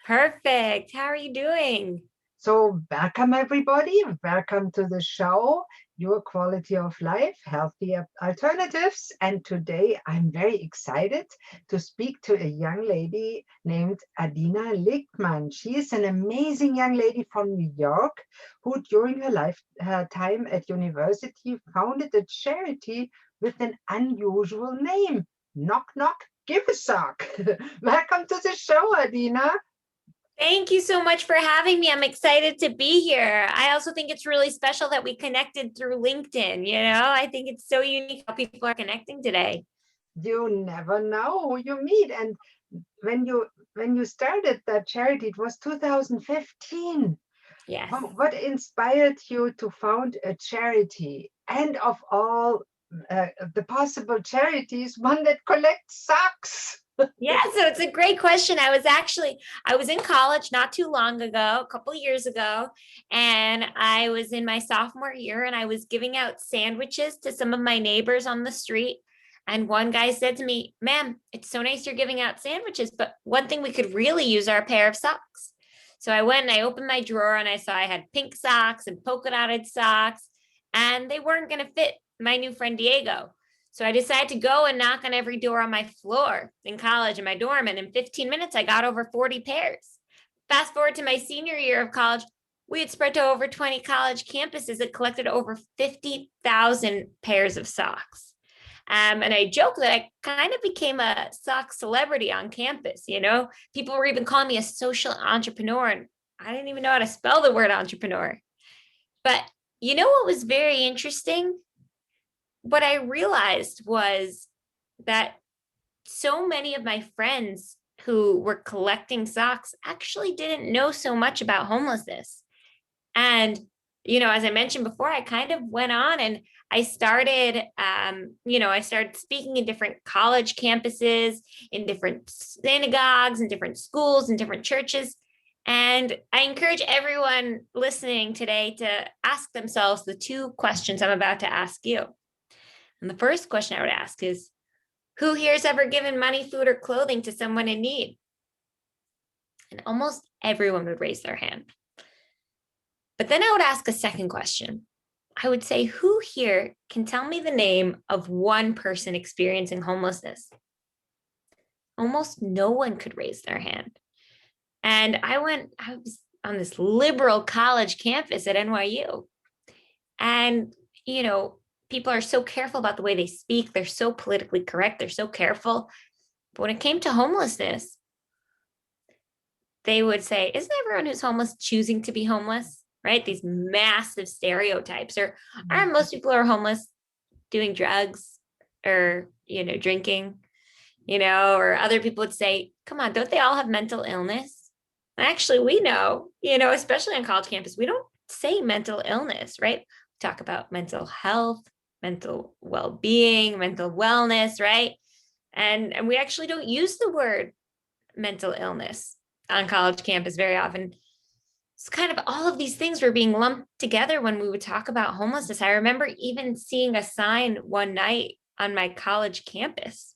Perfect. How are you doing? So, welcome everybody. Welcome to the show, Your Quality of Life, Healthy Alternatives. And today I'm very excited to speak to a young lady named Adina Lichtman. She is an amazing young lady from New York who, during her time at university, founded a charity with an unusual name. Knock, knock, give a sock. Welcome to the show, Adina. Thank you so much for having me. I'm excited to be here. I also think it's really special that we connected through LinkedIn. I think it's so unique how people are connecting today. You never know who you meet. And when you started that charity, it was 2015. Yes. What inspired you to found a charity? And of all the possible charities, one that collects socks. Yeah, so it's a great question. I was in college not too long ago, a couple years ago, and I was in my sophomore year and I was giving out sandwiches to some of my neighbors on the street. And one guy said to me, "Ma'am, it's so nice you're giving out sandwiches, but one thing we could really use are a pair of socks." So I went and I opened my drawer and I saw I had pink socks and polka dotted socks, and they weren't going to fit my new friend Diego. So I decided to go and knock on every door on my floor in college in my dorm. And in 15 minutes, I got over 40 pairs. Fast forward to my senior year of college, we had spread to over 20 college campuses that collected over 50,000 pairs of socks. And I joke that I kind of became a sock celebrity on campus. People were even calling me a social entrepreneur. And I didn't even know how to spell the word entrepreneur. But you know what was very interesting? What I realized was that so many of my friends who were collecting socks actually didn't know so much about homelessness. And, as I mentioned before, I kind of went on and I started speaking in different college campuses, in different synagogues, in different schools, in different churches. And I encourage everyone listening today to ask themselves the two questions I'm about to ask you. And the first question I would ask is, who here has ever given money, food, or clothing to someone in need? And almost everyone would raise their hand. But then I would ask a second question. I would say, who here can tell me the name of one person experiencing homelessness? Almost no one could raise their hand. And I was on this liberal college campus at NYU. And, people are so careful about the way they speak. They're so politically correct. They're so careful. But when it came to homelessness, they would say, isn't everyone who's homeless choosing to be homeless? Right? These massive stereotypes. Or aren't most people who are homeless doing drugs or, drinking, or other people would say, come on, don't they all have mental illness? And actually, we know, especially on college campus, we don't say mental illness, right? We talk about mental health, mental well-being, mental wellness, right? And we actually don't use the word mental illness on college campus very often. It's kind of all of these things were being lumped together when we would talk about homelessness. I remember even seeing a sign one night on my college campus.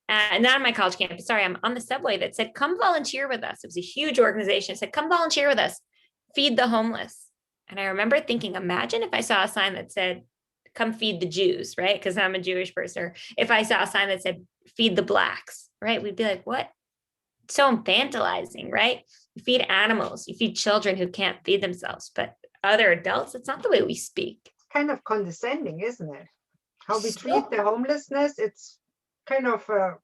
Not on my college campus, sorry, I'm on the subway that said, come volunteer with us. It was a huge organization. It said, come volunteer with us, feed the homeless. And I remember thinking, imagine if I saw a sign that said, come feed the Jews, right? Because I'm a Jewish person. Or if I saw a sign that said, feed the Blacks, right? We'd be like, what? It's so infantilizing, right? You feed animals, you feed children who can't feed themselves, but other adults, it's not the way we speak. Kind of condescending, isn't it? How we treat the homelessness, it's kind of a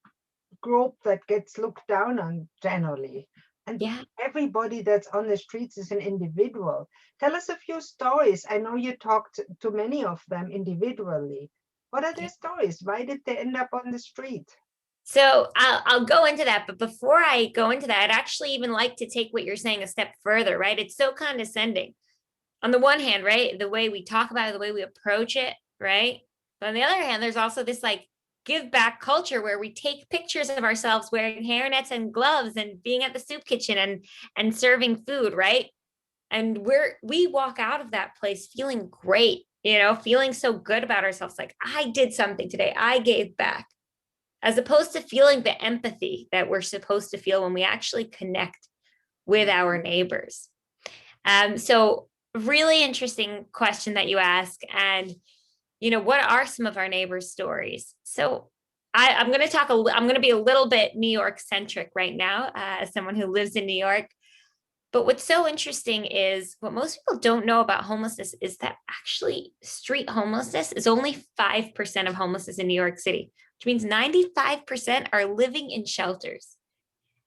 group that gets looked down on generally. And Yeah. everybody that's on the streets is an individual. Tell us a few stories. I know you talked to many of them individually. What are their stories? Why did they end up on the street? So I'll go into that. But before I go into that, I'd actually even like to take what you're saying a step further, right? It's so condescending. On the one hand, right? The way we talk about it, the way we approach it, right? But on the other hand, there's also this like give back culture where we take pictures of ourselves wearing hairnets and gloves and being at the soup kitchen and serving food, right? And we walk out of that place feeling great, feeling so good about ourselves. Like, I did something today. I gave back, as opposed to feeling the empathy that we're supposed to feel when we actually connect with our neighbors? So really interesting question that you ask. And, what are some of our neighbors' stories? So I'm going to I'm going to be a little bit New York centric right now, as someone who lives in New York. But what's so interesting is what most people don't know about homelessness is that actually street homelessness is only 5% of homelessness in New York City, which means 95% are living in shelters.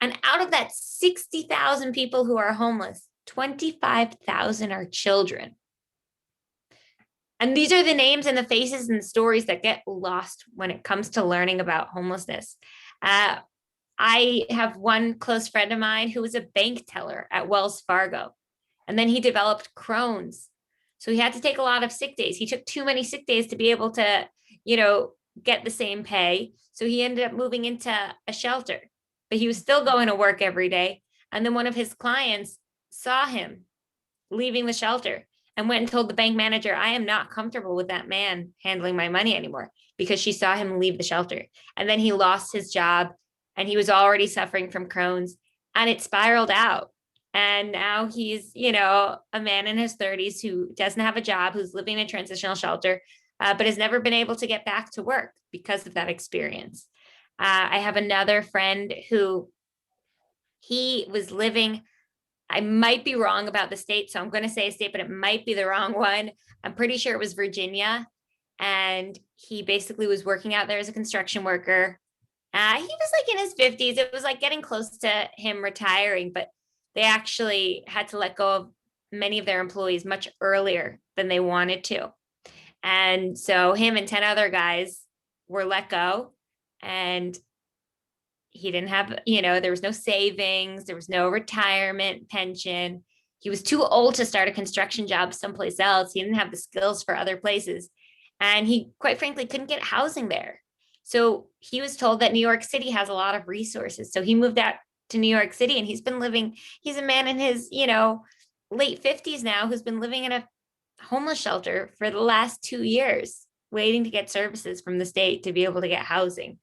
And out of that 60,000 people who are homeless, 25,000 are children. And these are the names and the faces and the stories that get lost when it comes to learning about homelessness. I have one close friend of mine who was a bank teller at Wells Fargo, and then he developed Crohn's. So he had to take a lot of sick days. He took too many sick days to be able to, get the same pay. So he ended up moving into a shelter, but he was still going to work every day. And then one of his clients saw him leaving the shelter and went and told the bank manager, I am not comfortable with that man handling my money anymore, because she saw him leave the shelter. And then he lost his job, and he was already suffering from Crohn's, and it spiraled out. And now he's, a man in his 30s who doesn't have a job, who's living in a transitional shelter, but has never been able to get back to work because of that experience. I have another friend who he was living, I might be wrong about the state, so I'm going to say a state, but it might be the wrong one. I'm pretty sure it was Virginia. And he basically was working out there as a construction worker. He was like in his 50s. It was like getting close to him retiring, but they actually had to let go of many of their employees much earlier than they wanted to. And so him and 10 other guys were let go, and he didn't have, there was no savings, there was no retirement pension. He was too old to start a construction job someplace else. He didn't have the skills for other places. And he, quite frankly, couldn't get housing there. So he was told that New York City has a lot of resources. So he moved out to New York City, and he's a man in his, late 50s now, who's been living in a homeless shelter for the last 2 years, waiting to get services from the state to be able to get housing.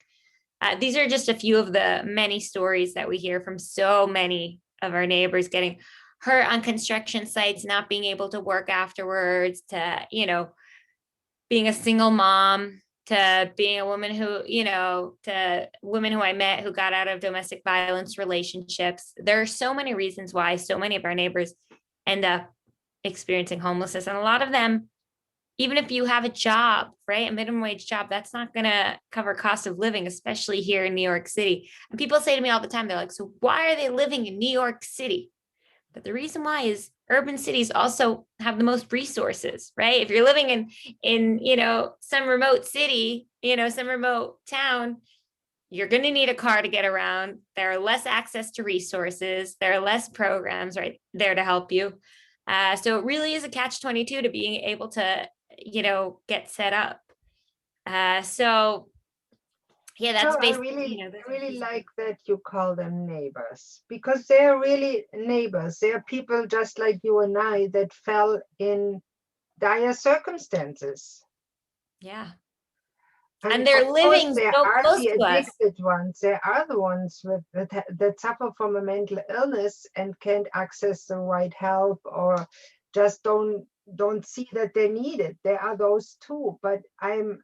These are just a few of the many stories that we hear from so many of our neighbors getting hurt on construction sites, not being able to work afterwards, to, being a single mom, to being a woman who, to women who I met who got out of domestic violence relationships. There are so many reasons why so many of our neighbors end up experiencing homelessness. And a lot of them, even if you have a job, right, a minimum wage job, that's not going to cover cost of living, especially here in New York City. And people say to me all the time, they're like, so why are they living in New York City? But the reason why is urban cities also have the most resources, right? If you're living in some remote city, some remote town, you're going to need a car to get around. There are less access to resources. There are less programs right there to help you. So it really is a catch-22 to being able to, get set up. So yeah, that's No, I basically, really like that you call them neighbors, because they're really neighbors. They're people just like you and I that fell in dire circumstances. yeah. And And of they're course, living there so are close the to us. addicted ones. There are the ones that suffer from a mental illness and can't access the right help, or just don't see that they need it. There are those too. But I'm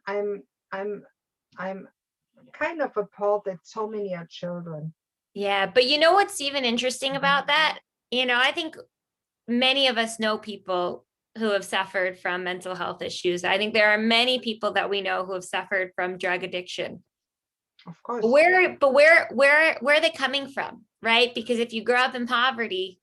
kind of appalled that so many are children. Yeah. But what's even interesting about that? I think many of us know people who have suffered from mental health issues. I think there are many people that we know who have suffered from drug addiction. Of course. Where are they coming from? Right? Because if you grow up in poverty,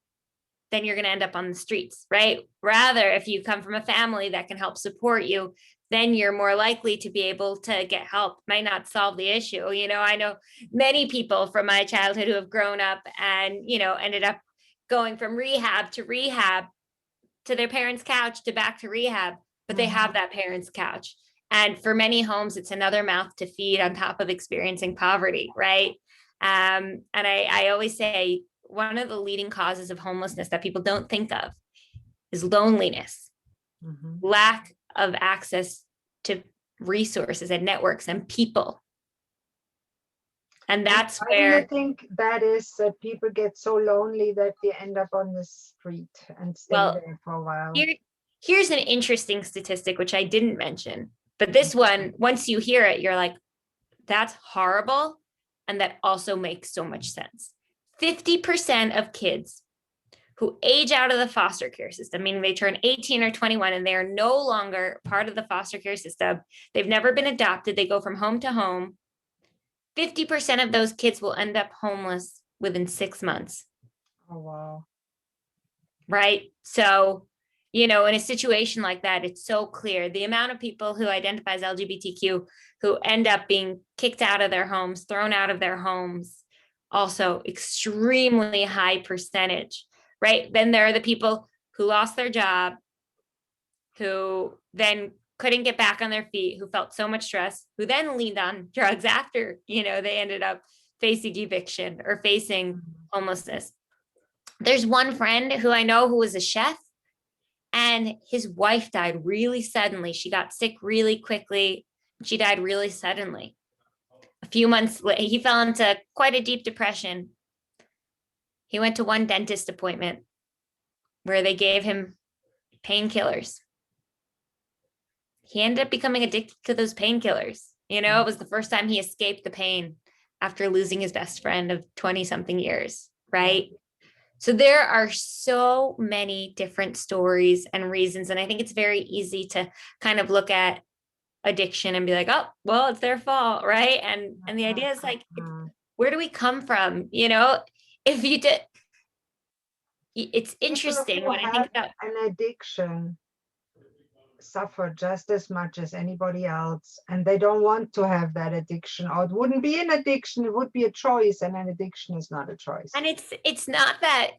then you're going to end up on the streets, right? Rather, if you come from a family that can help support you, then you're more likely to be able to get help. Might not solve the issue. I know many people from my childhood who have grown up and, ended up going from rehab to their parents' couch to back to rehab, but they have that parents' couch. And for many homes, it's another mouth to feed on top of experiencing poverty, right? And I always say one of the leading causes of homelessness that people don't think of is loneliness, lack of access to resources and networks and people. And And that's why do you where, think that is, that people get so lonely that they end up on the street and stay well, there for a while? here's an interesting statistic, which I didn't mention, but this one, once you hear it, you're like, that's horrible. And that also makes so much sense. 50% of kids who age out of the foster care system, meaning they turn 18 or 21 and they are no longer part of the foster care system, they've never been adopted, they go from home to home. 50% of those kids will end up homeless within 6 months. Oh, wow. Right? So, in a situation like that, it's so clear the amount of people who identify as LGBTQ who end up being kicked out of their homes, thrown out of their homes, also extremely high percentage, right? Then there are the people who lost their job, who then couldn't get back on their feet, who felt so much stress, who then leaned on drugs after, they ended up facing eviction or facing homelessness. There's one friend who I know who was a chef, and his wife died really suddenly. She got sick really quickly. She died really suddenly. A few months later, he fell into quite a deep depression. He went to one dentist appointment where they gave him painkillers. He ended up becoming addicted to those painkillers. It was the first time he escaped the pain after losing his best friend of 20 something years, right? So there are so many different stories and reasons. And I think it's very easy to kind of look at addiction and be like, oh, well, it's their fault, right? And the idea is like, where do we come from? If you did, it's interesting People when who I think have about. an addiction suffer just as much as anybody else, and they don't want to have that addiction, or it wouldn't be an addiction, it would be a choice, and an addiction is not a choice. And it's not that,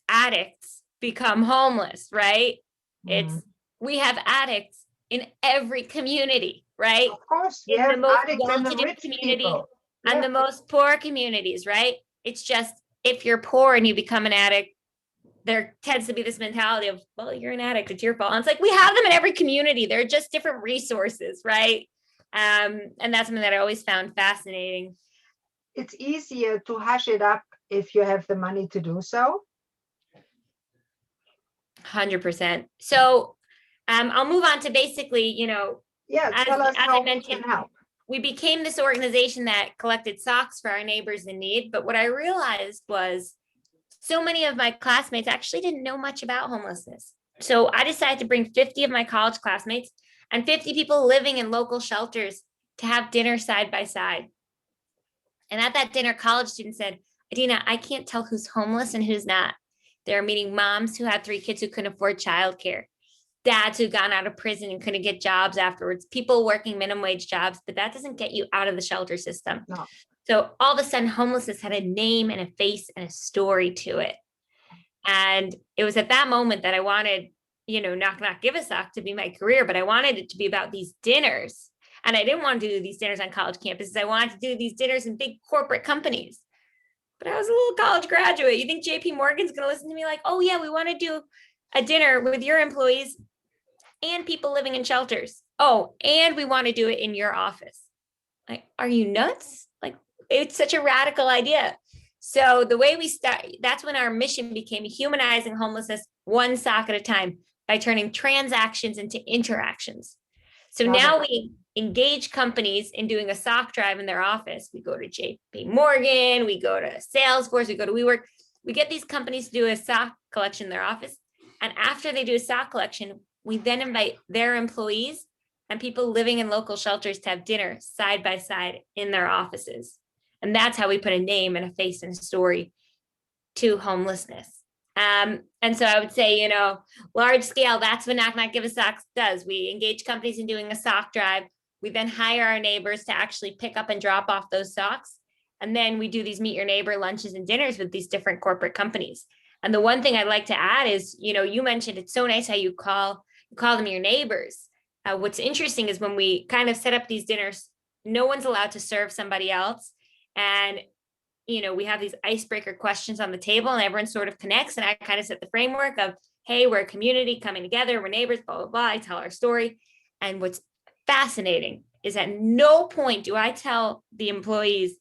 addicts become homeless, right? It's we have addicts in every community, right? Of course, we In the have most addicts and the well-to-do rich community people. and Yeah, the most poor communities, right? It's just if you're poor and you become an addict, there tends to be this mentality of, well, you're an addict, it's your fault. And it's like we have them in every community. They're just different resources, right? And that's something that I always found fascinating. it's easier to hush it up if you have the money to do so. 100%. So I'll move on to basically, Yeah, as tell us I how we mentioned, can help. we became this organization that collected socks for our neighbors in need. But what I realized was so many of my classmates actually didn't know much about homelessness. So I decided to bring 50 of my college classmates and 50 people living in local shelters to have dinner side by side. And at that dinner, college students said, Adina, I can't tell who's homeless and who's not. They're meeting moms who had 3 kids who couldn't afford childcare, dads who gone out of prison and couldn't get jobs afterwards, people working minimum wage jobs, but that doesn't get you out of the shelter system. No. So all of a sudden, homelessness had a name and a face and a story to it. And it was at that moment that I wanted, Knock Knock Give a Sock to be my career, but I wanted it to be about these dinners. And I didn't want to do these dinners on college campuses. I wanted to do these dinners in big corporate companies. But I was a little college graduate. You think JP Morgan's going to listen to me like, oh, yeah, we want to do a dinner with your employees and people living in shelters. Oh, and we want to do it in your office. Like, are you nuts? Like, it's such a radical idea. So the way we start, that's when our mission became humanizing homelessness one sock at a time by turning transactions into interactions. So now we engage companies in doing a sock drive in their office. We go to JP Morgan, we go to Salesforce, we go to WeWork. We get these companies to do a sock collection in their office. And after they do a sock collection, we then invite their employees and people living in local shelters to have dinner side by side in their offices. And that's how we put a name and a face and a story to homelessness. And so I would say, large scale, that's what Knock Knock Give a Sock does. We engage companies in doing a sock drive. We then hire our neighbors to actually pick up and drop off those socks. And then we do these meet your neighbor lunches and dinners with these different corporate companies. And the one thing I'd like to add is, you mentioned it's so nice how you call them your neighbors. What's interesting is when we kind of set up these dinners, no one's allowed to serve somebody else. And, we have these icebreaker questions on the table and everyone sort of connects. And I kind of set the framework of, hey, we're a community coming together. We're neighbors, blah, blah, blah. I tell our story. And what's fascinating is at no point do I tell the employees,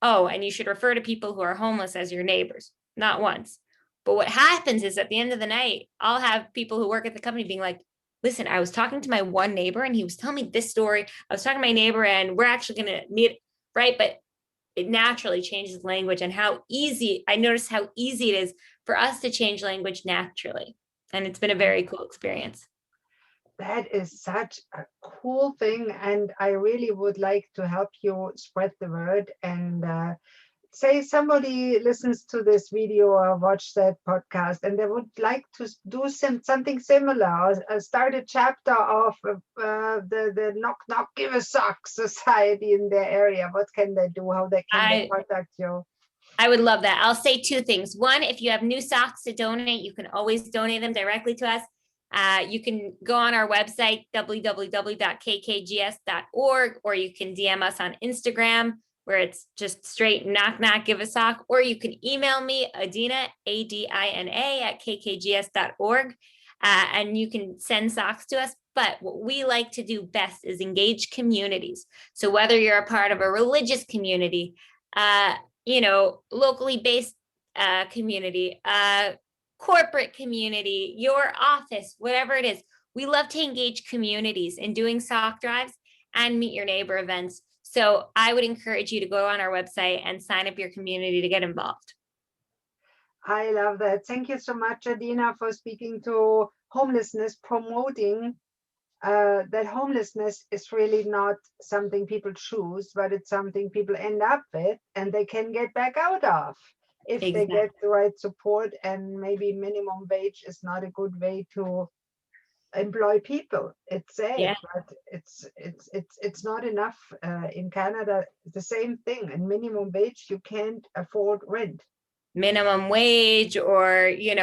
oh, and you should refer to people who are homeless as your neighbors, not once. But what happens is at the end of the night, I'll have people who work at the company being like, listen, I was talking to my one neighbor and he was telling me this story. I was talking to my neighbor and we're actually going to meet, right? But it naturally changes language, and how easy, I notice how easy it is for us to change language naturally. And it's been a very cool experience. That is such a cool thing. And I really would like to help you spread the word. And say somebody listens to this video or watch that podcast and they would like to do something similar, or start a chapter of the Knock Knock Give a Sock Society in their area. What can they do? How can they contact you? I would love that. I'll say two things. One, if you have new socks to donate, you can always donate them directly to us. You can go on our website, www.kkgs.org, or you can DM us on Instagram, where it's just straight knock knock give a sock, or you can email me, Adina, ADINA at kkgs.org, and you can send socks to us. But what we like to do best is engage communities. So whether you're a part of a religious community, locally based community, corporate community, your office, whatever it is, we love to engage communities in doing sock drives and meet your neighbor events. So I would encourage you to go on our website and sign up your community to get involved. I love that. Thank you so much, Adina, for speaking to homelessness, promoting that homelessness is really not something people choose, but it's something people end up with and they can get back out of if they Exactly. get the right support. And maybe minimum wage is not a good way to employ people. It's sad, Yeah. but it's not enough. In Canada, the same thing. And minimum wage, you can't afford rent. Minimum wage, or, You have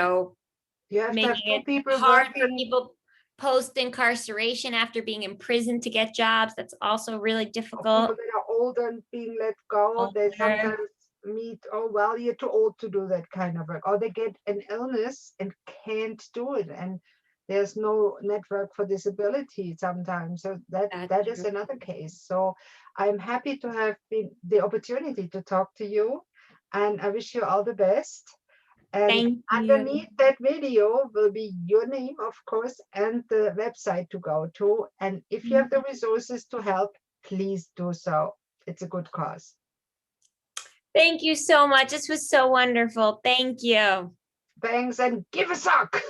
to have making two it people hard for working, people post incarceration after being in prison to get jobs. That's also really or people difficult. that are older and being let go. They Older. sometimes meet, oh, well, you're too old to do that kind of work. Or they get an illness and can't do it. And there's no network for disability sometimes. So That's that is true. another case. So I'm happy to have been the opportunity to talk to you. And I wish you all the best. And Thank you. underneath that video will be your name, of course, and the website to go to. And if you have the resources to help, please do so. It's a good cause. Thank you so much. This was so wonderful. Thank you. Thanks, and give a sock.